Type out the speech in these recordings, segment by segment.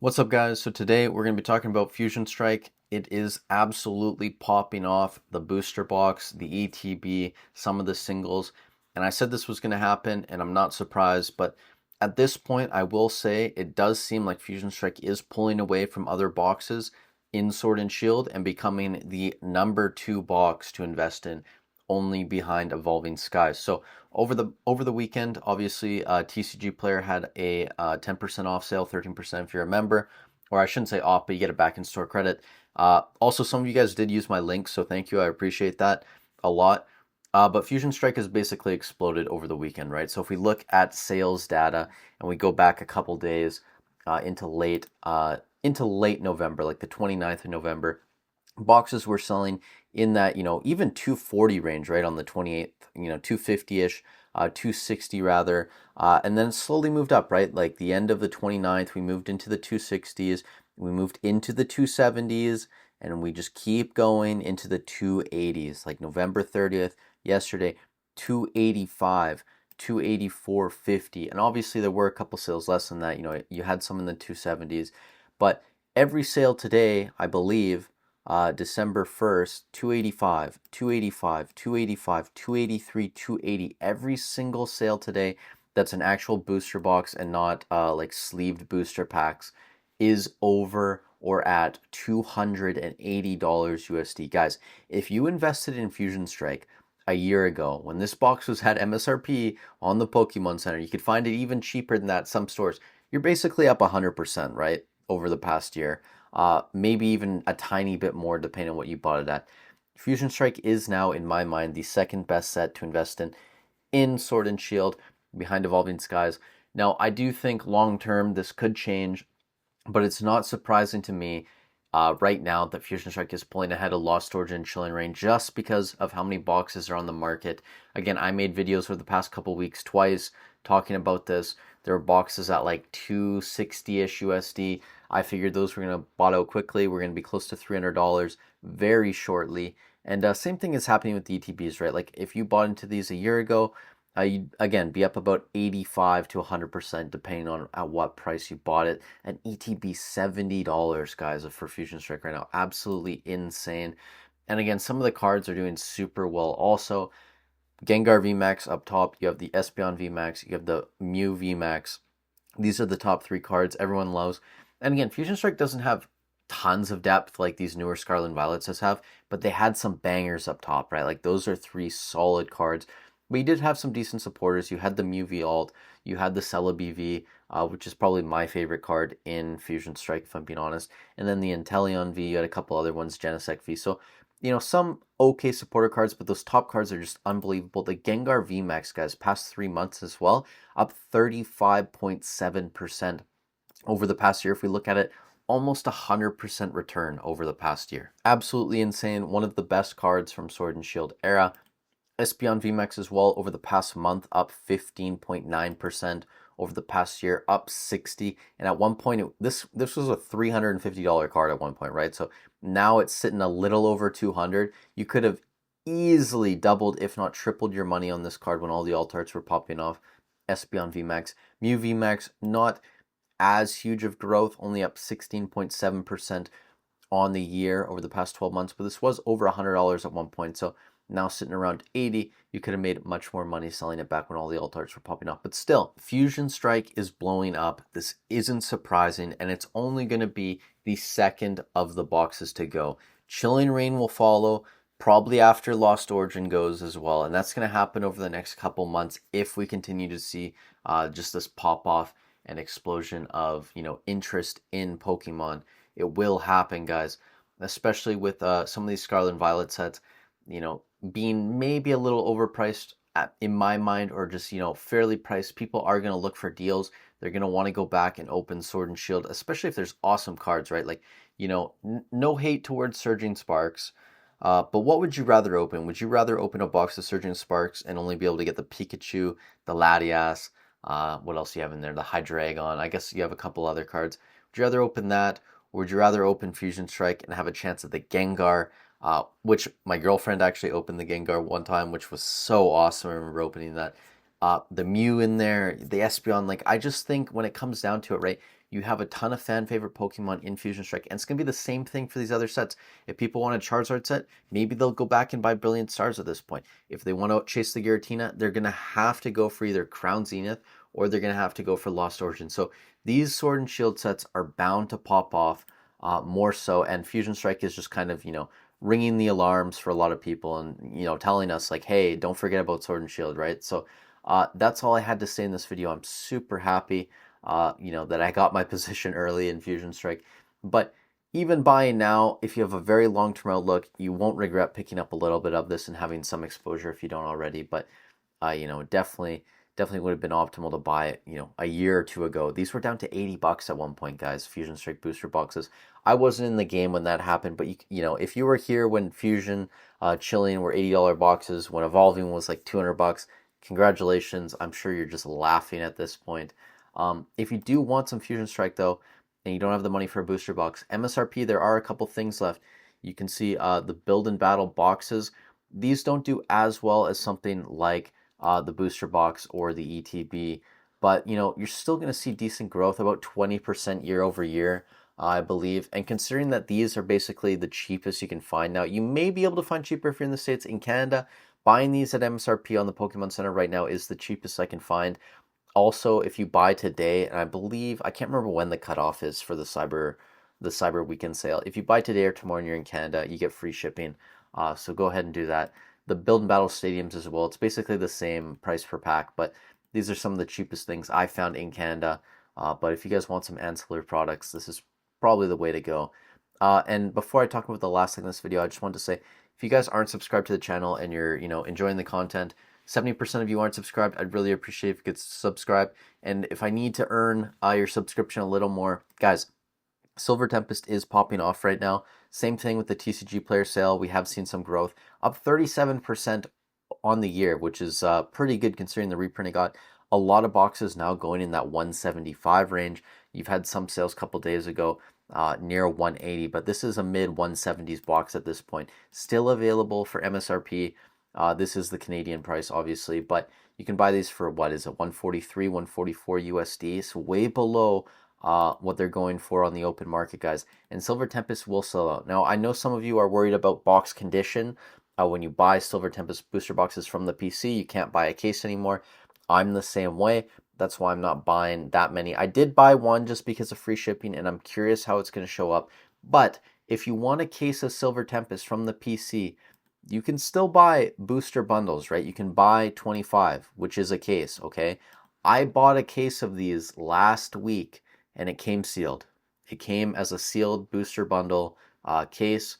What's up, guys? So today we're going to be talking about Fusion Strike. It is absolutely popping off. The booster box, the ETB, some of the singles. And I said this was going to happen, and I'm not surprised. But at this point, I will say it does seem like Fusion Strike is pulling away from other boxes in Sword and Shield and becoming the number 2 box to invest in, only behind Evolving Skies. So over the weekend, obviously, TCG Player had a 10% off sale, 13% if you're a member, or I shouldn't say off, but you get it back in store credit. Also, some of you guys did use my link, so thank you. I appreciate that a lot. But Fusion Strike has basically exploded over the weekend, right? So if we look at sales data and we go back a couple days into late November, like the 29th of November, boxes were selling in that, even 240 range, right, on the 28th, 250-ish, 260 rather, and then slowly moved up, right? Like the end of the 29th, we moved into the 260s, we moved into the 270s, and we just keep going into the 280s, like November 30th, yesterday, 285, 284.50, and obviously there were a couple sales less than that. You had some in the 270s, but every sale today, I believe, December 1st, 285, 285, 285, 283, 280. Every single sale today that's an actual booster box and not like sleeved booster packs is over or at $280 USD. Guys, if you invested in Fusion Strike a year ago when this box was at MSRP on the Pokemon Center, you could find it even cheaper than that at some stores. You're basically up 100%, right, over the past year. Maybe even a tiny bit more depending on what you bought it at. Fusion Strike is now, in my mind, the second best set to invest in Sword and Shield, behind Evolving Skies. Now, I do think long term this could change, but it's not surprising to me right now that Fusion Strike is pulling ahead of Lost Origin and Chilling Reign just because of how many boxes are on the market. Again, I made videos over the past couple weeks twice talking about this. There were boxes at like 260-ish USD. I figured those were going to bought out quickly. We're going to be close to $300 very shortly. And same thing is happening with the ETBs, right? Like if you bought into these a year ago, you'd again be up about 85 to 100% depending on at what price you bought it. And ETB $70, guys, for Fusion Strike right now. Absolutely insane. And again, some of the cards are doing super well also. Gengar VMAX up top, you have the Espeon VMAX, you have the Mew VMAX. These are the top 3 cards everyone loves. And again, Fusion Strike doesn't have tons of depth like these newer Scarlet and Violet sets have, but they had some bangers up top, right? Like those are 3 solid cards. But you did have some decent supporters. You had the Mew V Alt, you had the Celebi V, which is probably my favorite card in Fusion Strike, if I'm being honest. And then the Inteleon V, you had a couple other ones, Genesect V. So, some okay supporter cards, but those top cards are just unbelievable. The Gengar VMAX, guys, past 3 months as well, up 35.7% over the past year. If we look at it, almost 100% return over the past year. Absolutely insane. One of the best cards from Sword and Shield era. Espeon VMAX as well over the past month, up 15.9%. Over the past year, up 60. And at one point, this was a $350 card at one point, right? So now it's sitting a little over 200. You could have easily doubled, if not tripled, your money on this card when all the alt arts were popping off. Espeon VMAX, Mew VMAX, not as huge of growth, only up 16.7% on the year over the past 12 months, but this was over $100 at one point. So now sitting around 80, you could have made much more money selling it back when all the alt arts were popping up. But still, Fusion Strike is blowing up. This isn't surprising, and it's only going to be the second of the boxes to go. Chilling Reign will follow, probably after Lost Origin goes as well, and that's going to happen over the next couple months if we continue to see just this pop off and explosion of interest in Pokemon. It will happen, guys, especially with some of these Scarlet and Violet sets, being maybe a little overpriced in my mind, or just, fairly priced. People are going to look for deals. They're going to want to go back and open Sword and Shield, especially if there's awesome cards, right? Like, no hate towards Surging Sparks. But what would you rather open? Would you rather open a box of Surging Sparks and only be able to get the Pikachu, the Latias, what else do you have in there? The Hydreigon. I guess you have a couple other cards. Would you rather open that, or would you rather open Fusion Strike and have a chance at the Gengar, which my girlfriend actually opened the Gengar one time, which was so awesome. I remember opening that. The Mew in there, the Espeon. Like, I just think when it comes down to it, right, You have a ton of fan favorite Pokemon in Fusion Strike, and it's going to be the same thing for these other sets. If people want a Charizard set, maybe they'll go back and buy Brilliant Stars at this point. If they want to chase the Giratina, they're going to have to go for either Crown Zenith or they're going to have to go for Lost Origin. So these Sword and Shield sets are bound to pop off more so, and Fusion Strike is just kind of, ringing the alarms for a lot of people and, telling us like, hey, don't forget about Sword and Shield, right? So that's all I had to say in this video. I'm super happy, that I got my position early in Fusion Strike. But even buying now, if you have a very long-term outlook, you won't regret picking up a little bit of this and having some exposure if you don't already. But, definitely would have been optimal to buy it, a year or two ago. These were down to $80 at one point, guys, Fusion Strike booster boxes. I wasn't in the game when that happened, but if you were here when Fusion, Chilling were $80 boxes, when Evolving was like $200, congratulations. I'm sure you're just laughing at this point. If you do want some Fusion Strike though, and you don't have the money for a booster box, MSRP, there are a couple things left. You can see the Build and Battle boxes. These don't do as well as something like the booster box or the ETB, but you're still going to see decent growth, about 20% year over year, I believe. And considering that these are basically the cheapest you can find now, you may be able to find cheaper if you're in the States. In Canada, buying these at MSRP on the Pokemon Center right now is the cheapest I can find. Also, if you buy today, and I believe, I can't remember when the cutoff is for the Cyber Weekend sale. If you buy today or tomorrow and you're in Canada, you get free shipping. So go ahead and do that. The Build and Battle Stadiums as well. It's basically the same price per pack, but these are some of the cheapest things I found in Canada. But if you guys want some ancillary products, this is probably the way to go. And before I talk about the last thing in this video, I just want to say, if you guys aren't subscribed to the channel and you're, enjoying the content, 70% of you aren't subscribed. I'd really appreciate if you could subscribe. And if I need to earn your subscription a little more, guys, Silver Tempest is popping off right now. Same thing with the TCG player sale. We have seen some growth, up 37% on the year, which is pretty good considering the reprint it got. A lot of boxes now going in that 175 range. You've had some sales a couple days ago near 180, but this is a mid 170s box at this point. Still available for MSRP. This is the Canadian price, obviously, but you can buy these for, what is it, 143, 144 USD, so way below what they're going for on the open market, guys. And Silver Tempest will sell out. Now, I know some of you are worried about box condition. When you buy Silver Tempest booster boxes from the PC, you can't buy a case anymore. I'm the same way. That's why I'm not buying that many. I did buy one just because of free shipping, and I'm curious how it's going to show up. But if you want a case of Silver Tempest from the PC, you can still buy booster bundles, right? You can buy 25, which is a case, okay? I bought a case of these last week, and it came sealed. It came as a sealed booster bundle case.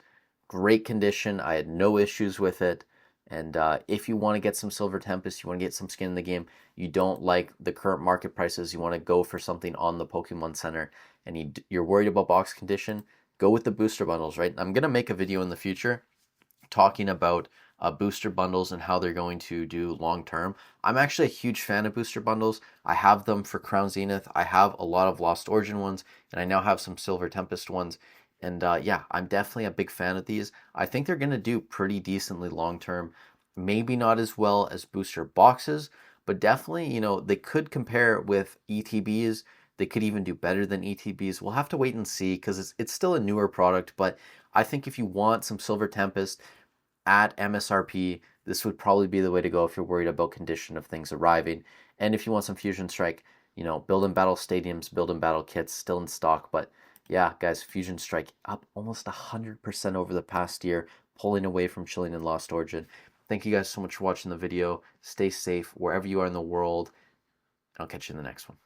Great condition. I had no issues with it. And if you want to get some Silver Tempest, you want to get some skin in the game, you don't like the current market prices, you want to go for something on the Pokemon Center, and you're worried about box condition, go with the booster bundles, right? I'm going to make a video in the future talking about booster bundles and how they're going to do long term. I'm actually a huge fan of booster bundles. I have them for Crown Zenith. I have a lot of Lost Origin ones, and I now have some Silver Tempest ones. And yeah, I'm definitely a big fan of these. I think they're going to do pretty decently long term. Maybe not as well as booster boxes, but definitely, they could compare with ETBs. They could even do better than ETBs. We'll have to wait and see because it's still a newer product. But I think if you want some Silver Tempest at MSRP, this would probably be the way to go if you're worried about condition of things arriving. And if you want some Fusion Strike, Build and Battle Stadiums, Build and Battle kits still in stock. But yeah, guys, Fusion Strike up almost 100% over the past year, pulling away from Chilling and Lost Origin. Thank you guys so much for watching the video. Stay safe wherever you are in the world. I'll catch you in the next one.